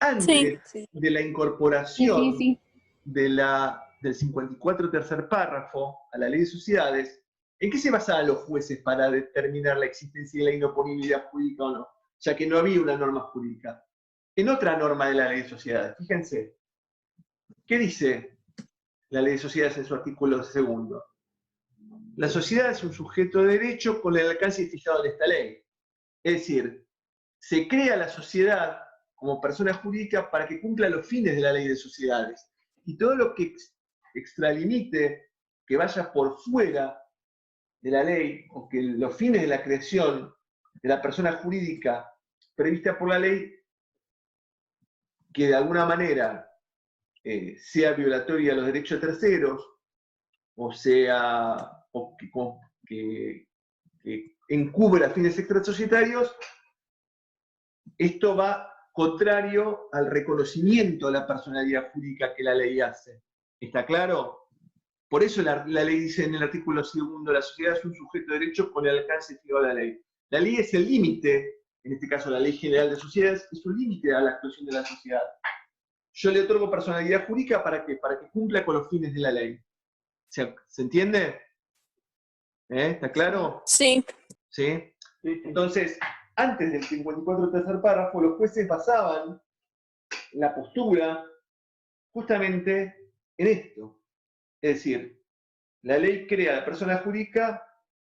Sí, Antes sí. de la Sí, sí, incorporación sí. del 54 tercer párrafo a la ley de sociedades, ¿en qué se basaban los jueces para determinar la existencia de la inoponibilidad jurídica o no? Ya que no había una norma jurídica. En otra norma de la ley de sociedades, fíjense, ¿qué dice la ley de sociedades en su artículo segundo? La sociedad es un sujeto de derecho con el alcance fijado en esta ley. Es decir, se crea la sociedad como persona jurídica para que cumpla los fines de la ley de sociedades. Y todo lo que extralimite, que vaya por fuera de la ley, o que los fines de la creación de la persona jurídica prevista por la ley, que de alguna manera sea violatoria a los derechos de terceros, o sea, que encubra fines extrasocietarios, esto va contrario al reconocimiento de la personalidad jurídica que la ley hace. ¿Está claro? Por eso la ley dice en el artículo segundo, la sociedad es un sujeto de derecho con el alcance fijado de la ley. La ley es el límite, en este caso la Ley General de Sociedades, es un límite a la actuación de la sociedad. Yo le otorgo personalidad jurídica ¿para qué? Para que cumpla con los fines de la ley. ¿Se entiende? ¿Está claro? Sí. ¿Sí? Entonces, antes del 54 tercer párrafo, los jueces basaban la postura justamente en esto. Es decir, la ley crea a la persona jurídica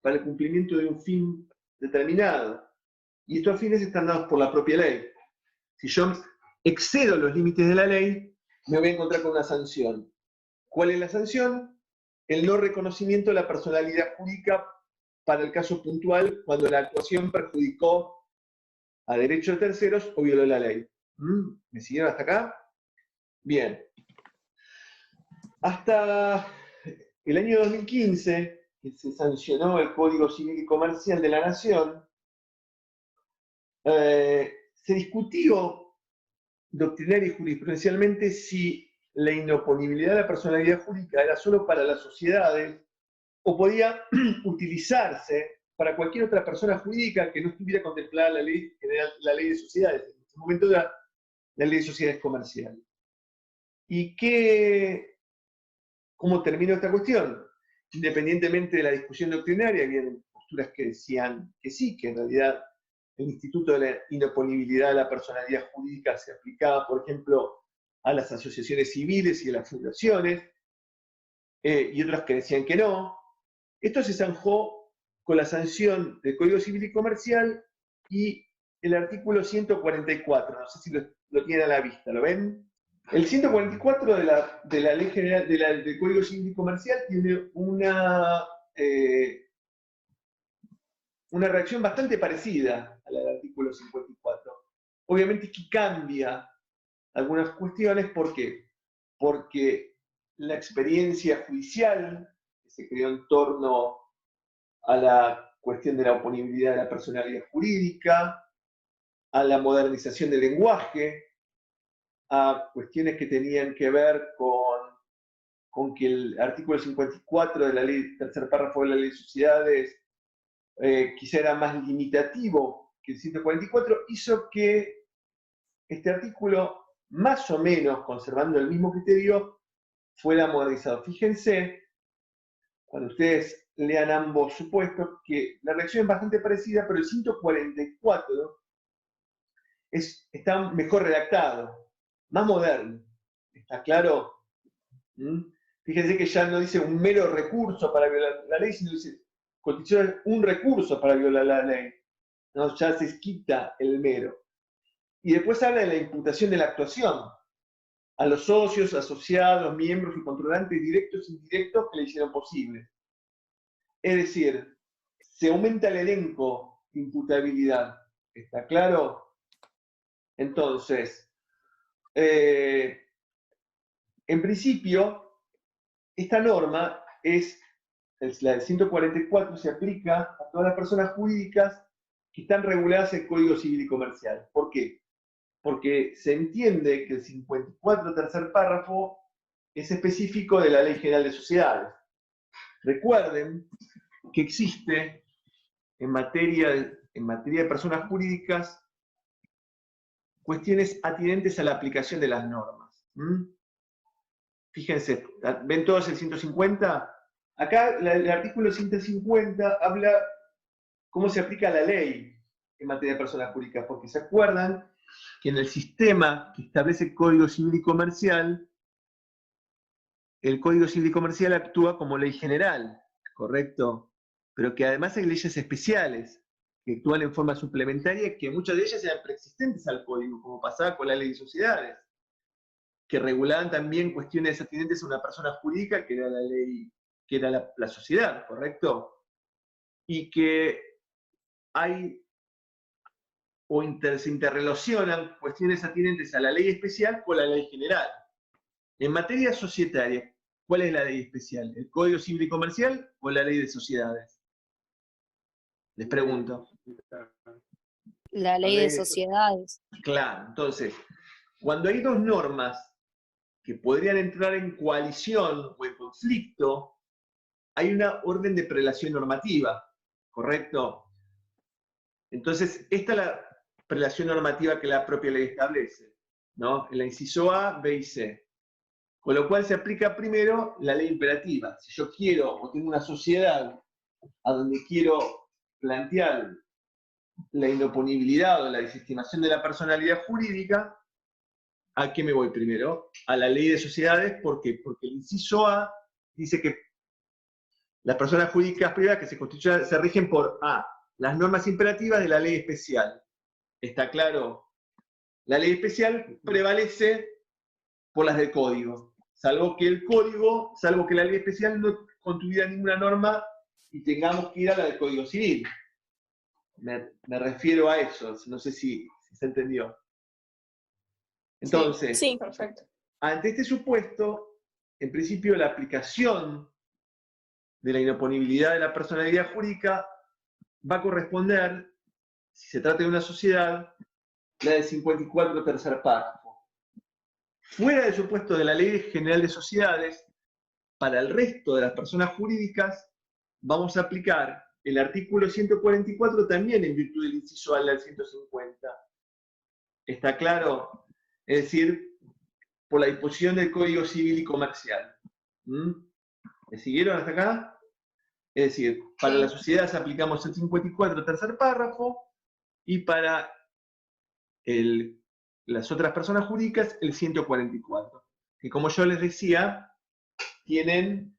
para el cumplimiento de un fin determinado. Y estos fines están dados por la propia ley. Si yo excedo los límites de la ley, me voy a encontrar con una sanción. ¿Cuál es la sanción? El no reconocimiento de la personalidad jurídica para el caso puntual cuando la actuación perjudicó a derechos de terceros o violó la ley. ¿Me siguieron hasta acá? Bien. Hasta el año 2015, que se sancionó el Código Civil y Comercial de la Nación, se discutió doctrinaria y jurisprudencialmente si la inoponibilidad de la personalidad jurídica era solo para las sociedades o podía utilizarse para cualquier otra persona jurídica que no estuviera contemplada en la ley, la ley de sociedades. En este momento era la ley de sociedades comerciales. ¿Y cómo terminó esta cuestión? Independientemente de la discusión doctrinaria, había posturas que decían que sí, que en realidad el instituto de la inoponibilidad de la personalidad jurídica se aplicaba, por ejemplo, a las asociaciones civiles y a las fundaciones, y otras que decían que no. Esto se zanjó con la sanción del Código Civil y Comercial y el artículo 144, no sé si lo tienen a la vista, ¿lo ven? El 144 de la Ley General del Código Civil y Comercial tiene una reacción bastante parecida a la del artículo 54. Obviamente que cambia algunas cuestiones, ¿por qué? Porque la experiencia judicial que se creó en torno a la cuestión de la oponibilidad de la personalidad jurídica, a la modernización del lenguaje, a cuestiones que tenían que ver con que el artículo 54 de la ley, tercer párrafo de la ley de sociedades, quizá era más limitativo que el 144, hizo que este artículo, más o menos conservando el mismo criterio, fuera modernizado. Fíjense, cuando ustedes lean ambos supuestos, que la reacción es bastante parecida, pero el 144 está mejor redactado, más moderno. ¿Está claro? Fíjense que ya no dice un mero recurso para violar la ley, sino dice condiciones un recurso para violar la ley. ¿No? Ya se quita el mero. Y después habla de la imputación de la actuación a los socios, asociados, miembros y controlantes directos e indirectos que le hicieron posible. Es decir, se aumenta el elenco de imputabilidad. ¿Está claro? Entonces, en principio, esta norma es la del 144, se aplica a todas las personas jurídicas que están reguladas en el Código Civil y Comercial. ¿Por qué? Porque se entiende que el 54 tercer párrafo es específico de la Ley General de Sociedades. Recuerden que existe en materia de personas jurídicas cuestiones atinentes a la aplicación de las normas. Fíjense, ¿ven todos el 150? Acá el artículo 150 habla cómo se aplica la ley en materia de personas jurídicas, porque se acuerdan que en el sistema que establece el Código Civil y Comercial, el Código Civil y Comercial actúa como ley general, ¿correcto? Pero que además hay leyes especiales que actúan en forma suplementaria, que muchas de ellas eran preexistentes al Código, como pasaba con la ley de sociedades, que regulaban también cuestiones atinentes a una persona jurídica, que era la ley, que era la sociedad, ¿correcto? Y que hay, o se interrelacionan cuestiones atinentes a la ley especial con la ley general. En materia societaria, ¿cuál es la ley especial? ¿El Código Civil y Comercial o la ley de sociedades? Les pregunto. La ley de sociedades. Claro, entonces, cuando hay dos normas que podrían entrar en coalición o en conflicto, hay una orden de prelación normativa, ¿correcto? Entonces, esta es la prelación normativa que la propia ley establece, ¿no? En la inciso A, B y C. Con lo cual se aplica primero la ley imperativa. Si yo quiero o tengo una sociedad a donde quiero plantear la inoponibilidad o la desestimación de la personalidad jurídica, ¿a qué me voy primero? A la ley de sociedades. ¿Por qué? Porque el inciso A dice que las personas jurídicas privadas que se constituyen se rigen por A, las normas imperativas de la ley especial. ¿Está claro? La ley especial prevalece por las del código, salvo que la ley especial no contuviera ninguna norma y tengamos que ir a la del Código Civil. Me refiero a eso, no sé si se entendió. Entonces, sí, perfecto. Ante este supuesto, en principio la aplicación de la inoponibilidad de la personalidad jurídica va a corresponder, si se trata de una sociedad, la del 54 tercer párrafo. Fuera del supuesto de la Ley General de Sociedades, para el resto de las personas jurídicas, vamos a aplicar el artículo 144 también en virtud del inciso A del 150. ¿Está claro? Es decir, por la disposición del Código Civil y Comercial. ¿Me siguieron hasta acá? Es decir, para las sociedades aplicamos el 54 tercer párrafo y para las otras personas jurídicas el 144. Que como yo les decía, tienen,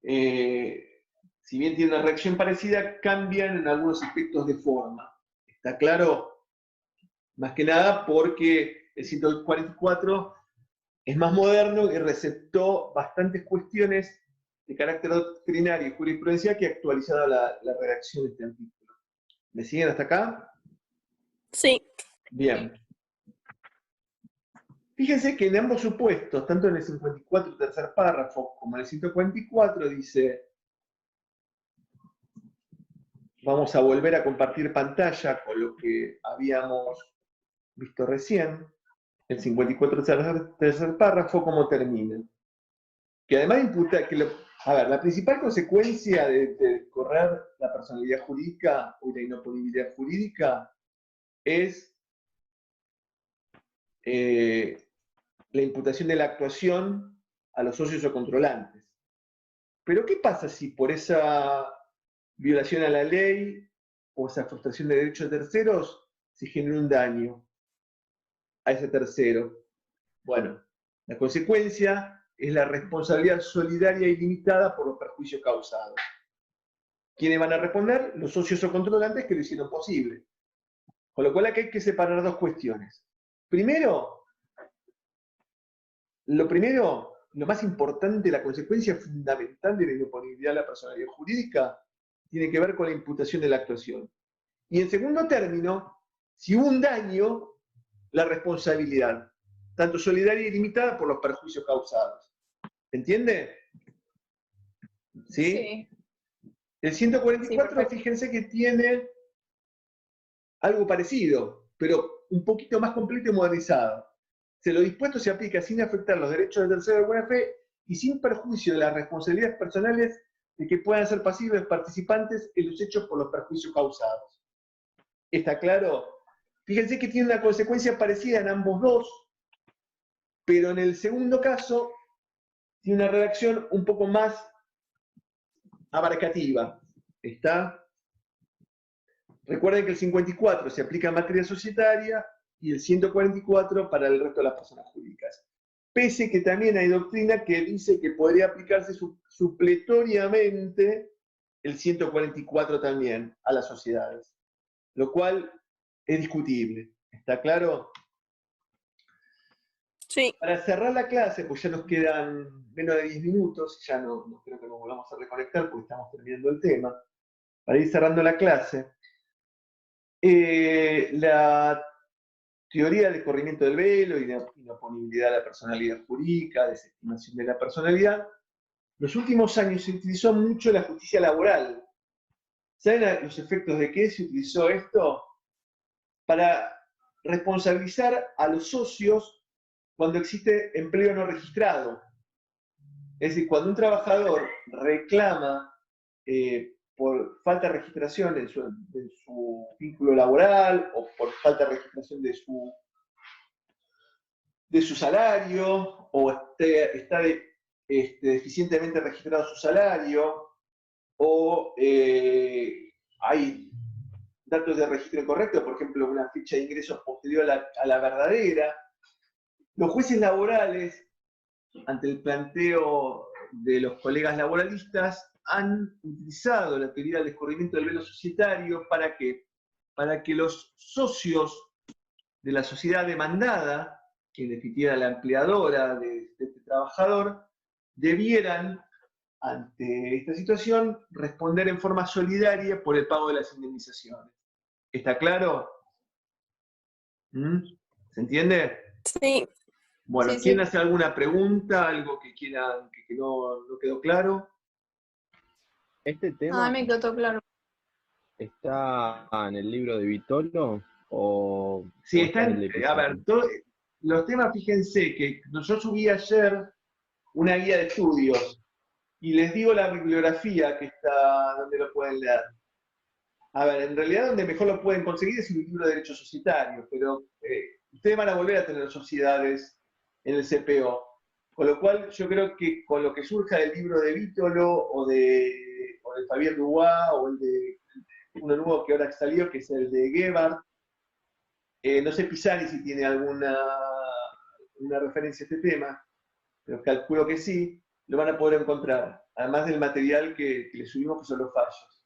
si bien tienen una reacción parecida, cambian en algunos aspectos de forma. ¿Está claro? Más que nada porque el 144 es más moderno y receptó bastantes cuestiones de carácter doctrinario y jurisprudencial que ha actualizado la redacción de este artículo. ¿Me siguen hasta acá? Sí. Bien. Fíjense que en ambos supuestos, tanto en el 54 tercer párrafo como en el 144, dice, vamos a volver a compartir pantalla con lo que habíamos visto recién, el 54 tercer párrafo, cómo termina. Que además imputa que la principal consecuencia de correr la personalidad jurídica o la inoponibilidad jurídica es la imputación de la actuación a los socios o controlantes. Pero ¿qué pasa si por esa violación a la ley o esa frustración de derechos de terceros se genera un daño a ese tercero? Bueno, la consecuencia es la responsabilidad solidaria y limitada por los perjuicios causados. ¿Quiénes van a responder? Los socios o controlantes que lo hicieron posible. Con lo cual aquí hay que separar dos cuestiones. Primero, lo más importante, la consecuencia fundamental de la inoponibilidad de la personalidad jurídica tiene que ver con la imputación de la actuación. Y en segundo término, si hubo un daño, la responsabilidad, tanto solidaria y limitada por los perjuicios causados. ¿Entiende? ¿Sí? Sí. El 144, Sí, fíjense que tiene algo parecido, pero un poquito más completo y modernizado. Lo dispuesto se aplica sin afectar los derechos del tercero de buena fe y sin perjuicio de las responsabilidades personales de que puedan ser pasivos participantes en los hechos por los perjuicios causados. ¿Está claro? Fíjense que tiene una consecuencia parecida en ambos dos, pero en el segundo caso tiene una redacción un poco más abarcativa. ¿Está? Recuerden que el 54 se aplica en materia societaria y el 144 para el resto de las personas jurídicas. Pese que también hay doctrina que dice que podría aplicarse supletoriamente el 144 también a las sociedades, lo cual es discutible. ¿Está claro? Sí. Para cerrar la clase, pues ya nos quedan menos de 10 minutos, ya no creo que nos volvamos a reconectar porque estamos terminando el tema. Para ir cerrando la clase, la teoría del corrimiento del velo y de inoponibilidad de la personalidad jurídica, desestimación de la personalidad, en los últimos años se utilizó mucho la justicia laboral. ¿Saben los efectos de qué se utilizó esto? Para responsabilizar a los socios cuando existe empleo no registrado. Es decir, cuando un trabajador reclama por falta de registración de su vínculo laboral o por falta de registración de su salario o está deficientemente registrado su salario o hay datos de registro incorrectos, por ejemplo, una ficha de ingresos posterior a la verdadera. Los jueces laborales, ante el planteo de los colegas laboralistas, han utilizado la teoría del escurrimiento del velo societario para que los socios de la sociedad demandada, que en definitiva era la empleadora de este trabajador, debieran, ante esta situación, responder en forma solidaria por el pago de las indemnizaciones. ¿Está claro? ¿Se entiende? Sí. Bueno, Sí, ¿quién sí. hace alguna pregunta? ¿Algo que quieran, que no quedó claro? ¿Este A tema mí me quedó claro. está en el libro de Vitolo o Sí, está en el de a Pisani? ver, los temas, fíjense que yo subí ayer una guía de estudios y les digo la bibliografía que está, donde lo pueden leer. A ver, en realidad donde mejor lo pueden conseguir es en el libro de Derecho Societario, pero ustedes van a volver a tener sociedades en el CPO. Con lo cual, yo creo que con lo que surja del libro de Vítolo o de Fabián Dubois o el de uno nuevo que ahora salió, que es el de Gebhardt, no sé Pisani si tiene alguna referencia a este tema, pero calculo que sí, lo van a poder encontrar, además del material que le subimos, que son los fallos.